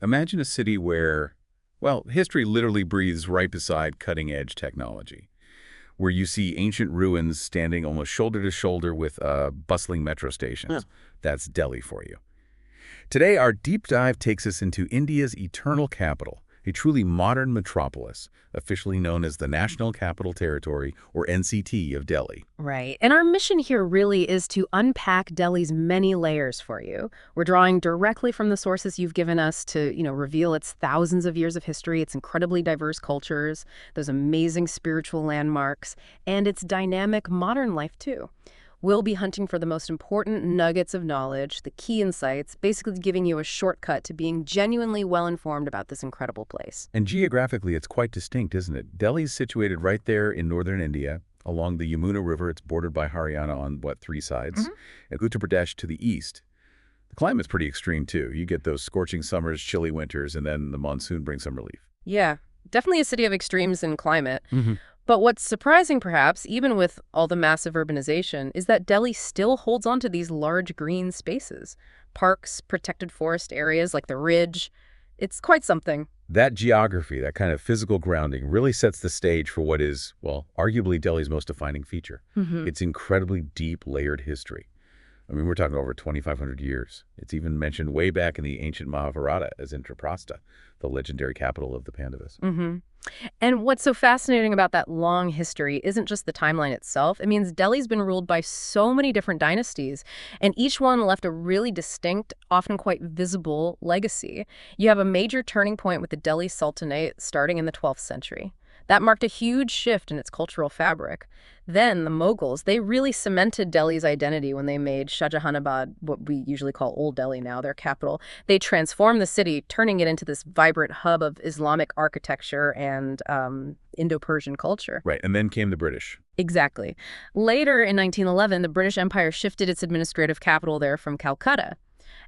Imagine a city where, well, history literally breathes right beside cutting-edge technology, where you see ancient ruins standing almost shoulder to shoulder with bustling metro Yeah. stations. That's Delhi for you. Today, our deep dive takes us into India's eternal capital, a truly modern metropolis, officially known as the National Capital Territory, or NCT, of Delhi. Right. And our mission here really is to unpack Delhi's many layers for you. We're drawing directly from the sources you've given us to, reveal its thousands of years of history, its incredibly diverse cultures, those amazing spiritual landmarks, and its dynamic modern life, too. We'll be hunting for the most important nuggets of knowledge, the key insights, basically giving you a shortcut to being genuinely well-informed about this incredible place. And geographically, it's quite distinct, isn't it? Delhi's situated right there in northern India, along the Yamuna River. It's bordered by Haryana on, what, three sides? And Uttar Pradesh to the east. The climate's pretty extreme, too. You get those scorching summers, chilly winters, and then the monsoon brings some relief. Yeah, definitely a city of extremes in climate. But what's surprising, perhaps, even with all the massive urbanization, is that Delhi still holds on to these large green spaces. Parks, protected forest areas like the Ridge. It's quite something. That geography, that kind of physical grounding, really sets the stage for what is, well, arguably Delhi's most defining feature. Its incredibly deep, layered history. I mean, we're talking over 2,500 years. It's even mentioned way back in the ancient Mahabharata as Indraprastha, the legendary capital of the Pandavas. And what's so fascinating about that long history isn't just the timeline itself. It means Delhi's been ruled by so many different dynasties, and each one left a really distinct, often quite visible legacy. You have a major turning point with the Delhi Sultanate starting in the 12th century. That marked a huge shift in its cultural fabric. Then the Mughals, they really cemented Delhi's identity when they made Shahjahanabad, what we usually call Old Delhi now, their capital. They transformed the city, turning it into this vibrant hub of Islamic architecture and Indo-Persian culture. Right, and then came the British. Exactly. Later in 1911, the British Empire shifted its administrative capital there from Calcutta.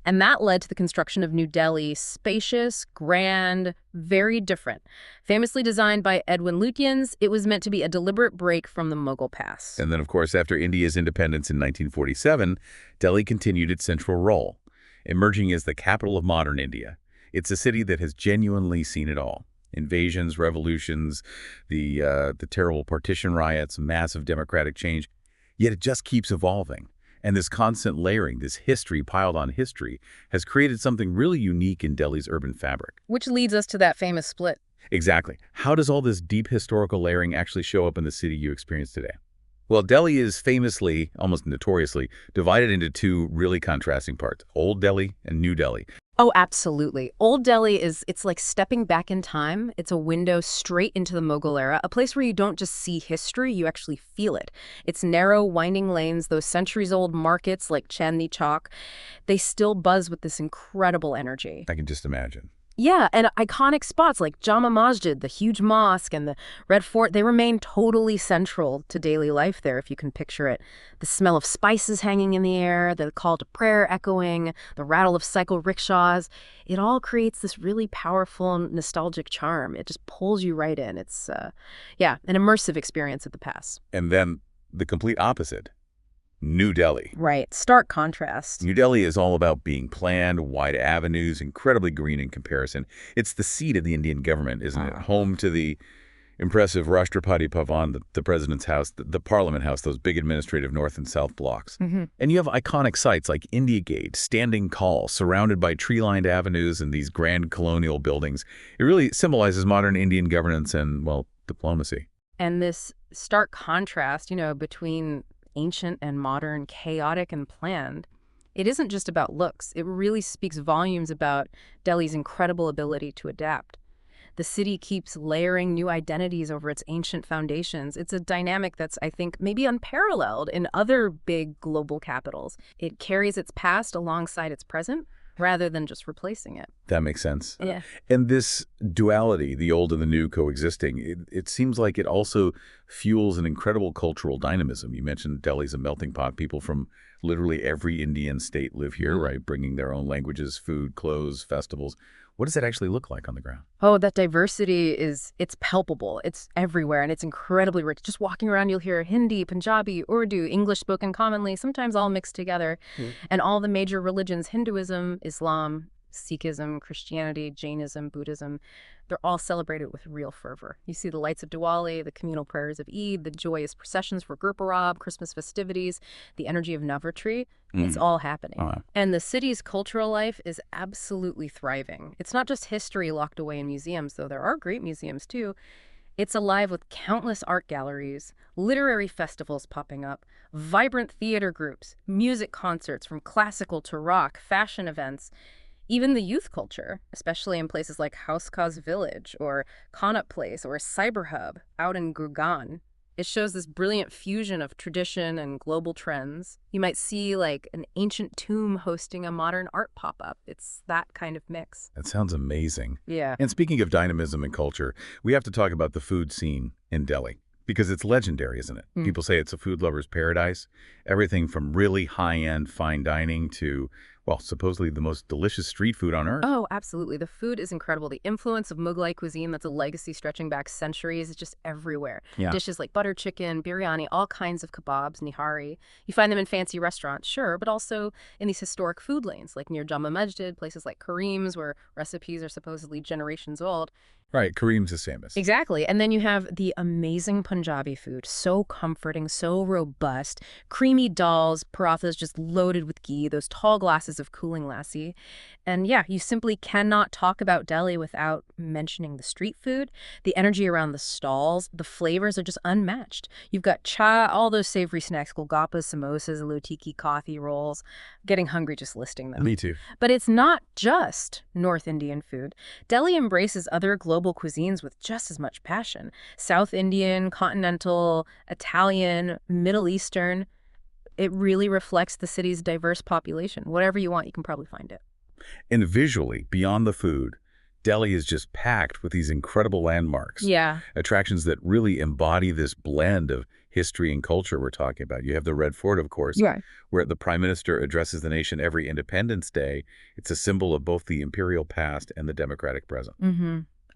And that led to the construction of New Delhi, spacious, grand, very different. Famously designed by Edwin Lutyens, it was meant to be a deliberate break from the Mughal past. And then, of course, after India's independence in 1947, Delhi continued its central role, emerging as the capital of modern India. It's a city that has genuinely seen it all. Invasions, revolutions, the terrible partition riots, massive democratic change. Yet it just keeps evolving. And this constant layering, this history piled on history, has created something really unique in Delhi's urban fabric. Which leads us to that famous split. Exactly. How does all this deep historical layering actually show up in the city you experience today? Well, Delhi is famously, almost notoriously, divided into two really contrasting parts, Old Delhi and New Delhi. Oh, absolutely. Old Delhi it's like stepping back in time. It's a window straight into the Mughal era, a place where you don't just see history, you actually feel it. Its narrow, winding lanes, those centuries-old markets like Chandni Chowk, they still buzz with this incredible energy. I can just imagine. Yeah, and iconic spots like Jama Masjid, the huge mosque, and the Red Fort, they remain totally central to daily life there, if you can picture it. The smell of spices hanging in the air, the call to prayer echoing, the rattle of cycle rickshaws, it all creates this really powerful, nostalgic charm. It just pulls you right in. It's, an immersive experience of the past. And then the complete opposite. New Delhi. Right. Stark contrast. New Delhi is all about being planned, wide avenues, incredibly green in comparison. It's the seat of the Indian government, isn't it? Home to the impressive Rashtrapati Bhavan, the president's house, the parliament house, those big administrative north and south blocks. And you have iconic sites like India Gate, standing tall, surrounded by tree-lined avenues and these grand colonial buildings. It really symbolizes modern Indian governance and, well, diplomacy. And this stark contrast, between ancient and modern, chaotic and planned, it isn't just about looks. It really speaks volumes about Delhi's incredible ability to adapt. The city keeps layering new identities over its ancient foundations. It's a dynamic that's, I think, maybe unparalleled in other big global capitals. It carries its past alongside its present, rather than just replacing it. That makes sense. Yeah. And this duality, the old and the new coexisting, it seems like it also fuels an incredible cultural dynamism. You mentioned Delhi's a melting pot. People from literally every Indian state live here, right? Bringing their own languages, food, clothes, festivals. What does that actually look like on the ground? Oh, that diversity it's palpable. It's everywhere, and it's incredibly rich. Just walking around, you'll hear Hindi, Punjabi, Urdu, English spoken commonly, sometimes all mixed together. And all the major religions, Hinduism, Islam, Sikhism, Christianity, Jainism, Buddhism, they're all celebrated with real fervor. You see the lights of Diwali, the communal prayers of Eid, the joyous processions for Gurpurab, Christmas festivities, the energy of Navratri. It's all happening. And the city's cultural life is absolutely thriving. It's not just history locked away in museums, though there are great museums too. It's alive with countless art galleries, literary festivals popping up, vibrant theater groups, music concerts from classical to rock, fashion events, even the youth culture, especially in places like Hauskaz Village or Connaught Place or Cyber Hub out in Gurgaon. It shows this brilliant fusion of tradition and global trends. You might see like an ancient tomb hosting a modern art pop-up. It's that kind of mix. That sounds amazing. Yeah. And speaking of dynamism and culture, we have to talk about the food scene in Delhi because it's legendary, isn't it? People say it's a food lover's paradise. Everything from really high-end fine dining to, well, supposedly the most delicious street food on earth. Oh, absolutely. The food is incredible. The influence of Mughlai cuisine, that's a legacy stretching back centuries, is just everywhere. Yeah. Dishes like butter chicken, biryani, all kinds of kebabs, nihari. You find them in fancy restaurants, sure, but also in these historic food lanes, like near Jama Masjid, places like Kareem's, where recipes are supposedly generations old. Right, Kareem's is famous. Exactly. And then you have the amazing Punjabi food, so comforting, so robust, creamy dals, parathas just loaded with ghee, those tall glasses of cooling lassi. And yeah, you simply cannot talk about Delhi without mentioning the street food, the energy around the stalls, the flavors are just unmatched. You've got cha, all those savory snacks, golgappas, samosas, aloo coffee rolls. Getting hungry just listing them. Me too. But it's not just North Indian food. Delhi embraces other global cuisines with just as much passion. South Indian, continental, Italian, Middle Eastern. It really reflects the city's diverse population. Whatever you want, you can probably find it. And visually, beyond the food, Delhi is just packed with these incredible landmarks. Yeah. Attractions that really embody this blend of history and culture we're talking about. You have the Red Fort, of course, where the Prime Minister addresses the nation every Independence Day. It's a symbol of both the imperial past and the democratic present.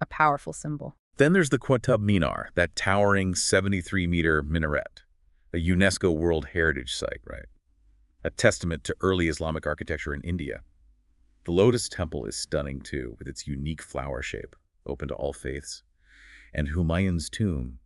A powerful symbol. Then there's the Qutub Minar, that towering 73-meter minaret, a UNESCO World Heritage Site, right? A testament to early Islamic architecture in India. The Lotus Temple is stunning, too, with its unique flower shape, open to all faiths. And Humayun's tomb,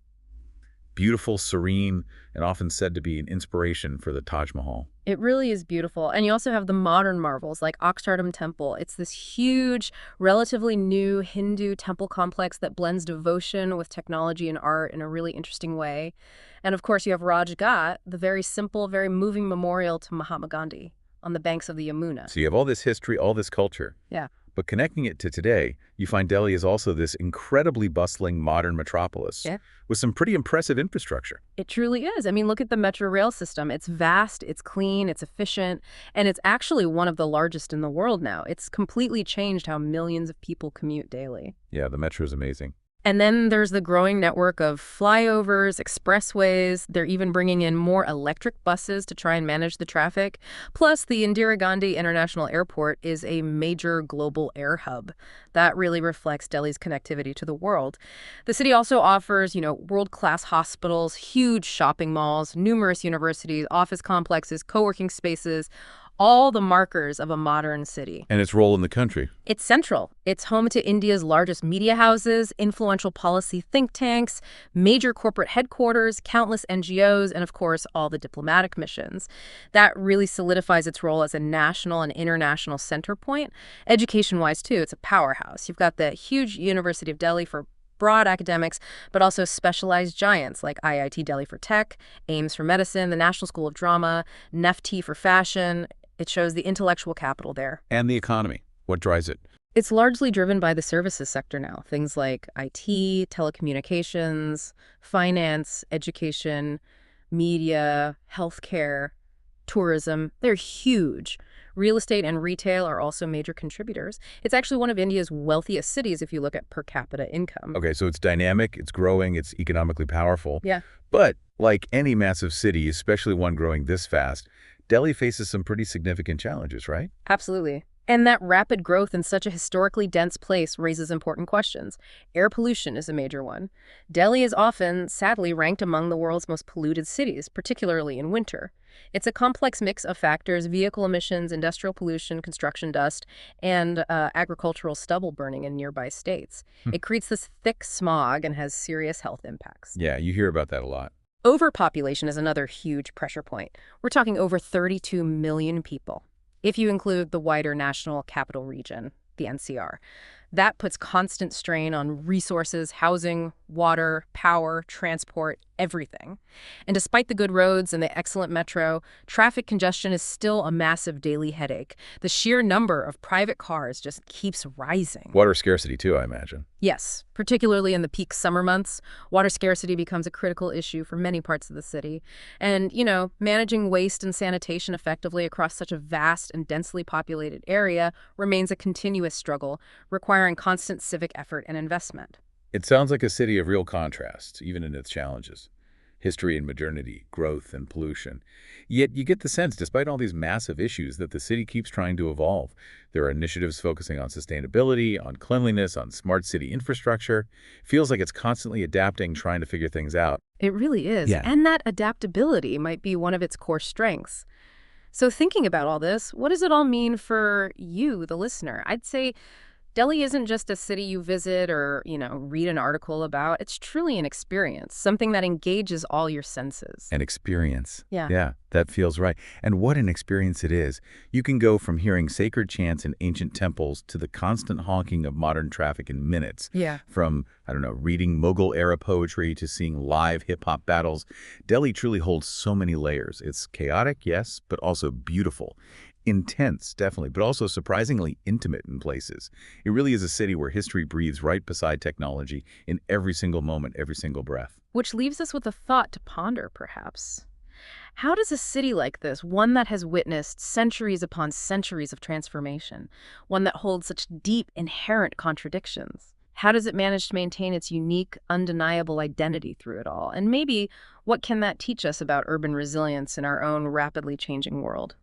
beautiful, serene, and often said to be an inspiration for the Taj Mahal. It really is beautiful. And you also have the modern marvels like Akshardham Temple. It's this huge, relatively new Hindu temple complex that blends devotion with technology and art in a really interesting way. And of course, you have Raj Ghat, the very simple, very moving memorial to Mahatma Gandhi on the banks of the Yamuna. So you have all this history, all this culture. Yeah. But connecting it to today, you find Delhi is also this incredibly bustling modern metropolis with some pretty impressive infrastructure. It truly is. I mean, look at the metro rail system. It's vast, it's clean, it's efficient, and it's actually one of the largest in the world now. It's completely changed how millions of people commute daily. Yeah, the metro is amazing. And then there's the growing network of flyovers, expressways. They're even bringing in more electric buses to try and manage the traffic. Plus, the Indira Gandhi International Airport is a major global air hub. That really reflects Delhi's connectivity to the world. The city also offers, world-class hospitals, huge shopping malls, numerous universities, office complexes, co-working spaces, all the markers of a modern city. And its role in the country. It's central. It's home to India's largest media houses, influential policy think tanks, major corporate headquarters, countless NGOs, and of course, all the diplomatic missions. That really solidifies its role as a national and international center point. Education-wise, too, it's a powerhouse. You've got the huge University of Delhi for broad academics, but also specialized giants like IIT Delhi for tech, AIMS for medicine, the National School of Drama, NEFT for fashion. It shows the intellectual capital there. And the economy. What drives it? It's largely driven by the services sector now. Things like IT, telecommunications, finance, education, media, healthcare, tourism. They're huge. Real estate and retail are also major contributors. It's actually one of India's wealthiest cities if you look at per capita income. Okay, so it's dynamic, it's growing, it's economically powerful. Yeah. But like any massive city, especially one growing this fast, Delhi faces some pretty significant challenges, right? Absolutely. And that rapid growth in such a historically dense place raises important questions. Air pollution is a major one. Delhi is often, sadly, ranked among the world's most polluted cities, particularly in winter. It's a complex mix of factors: vehicle emissions, industrial pollution, construction dust, and agricultural stubble burning in nearby states. It creates this thick smog and has serious health impacts. Yeah, you hear about that a lot. Overpopulation is another huge pressure point. We're talking over 32 million people, if you include the wider National Capital Region, the NCR. That puts constant strain on resources, housing, water, power, transport, everything. And despite the good roads and the excellent metro, traffic congestion is still a massive daily headache. The sheer number of private cars just keeps rising. Water scarcity, too, I imagine. Yes, particularly in the peak summer months, water scarcity becomes a critical issue for many parts of the city. And, managing waste and sanitation effectively across such a vast and densely populated area remains a continuous struggle, requiring constant civic effort and investment. It sounds like a city of real contrasts, even in its challenges. History and modernity, growth and pollution. Yet you get the sense, despite all these massive issues, that the city keeps trying to evolve. There are initiatives focusing on sustainability, on cleanliness, on smart city infrastructure. Feels like it's constantly adapting, trying to figure things out. It really is. Yeah. And that adaptability might be one of its core strengths. So thinking about all this, what does it all mean for you, the listener? I'd say Delhi isn't just a city you visit or, read an article about. It's truly an experience, something that engages all your senses. An experience. Yeah. Yeah, that feels right. And what an experience it is. You can go from hearing sacred chants in ancient temples to the constant honking of modern traffic in minutes. Yeah. From, reading Mughal-era poetry to seeing live hip-hop battles. Delhi truly holds so many layers. It's chaotic, yes, but also beautiful. Intense, definitely, but also surprisingly intimate in places. It really is a city where history breathes right beside technology in every single moment, every single breath. Which leaves us with a thought to ponder, perhaps. How does a city like this, one that has witnessed centuries upon centuries of transformation, one that holds such deep, inherent contradictions, how does it manage to maintain its unique, undeniable identity through it all? And maybe, what can that teach us about urban resilience in our own rapidly changing world?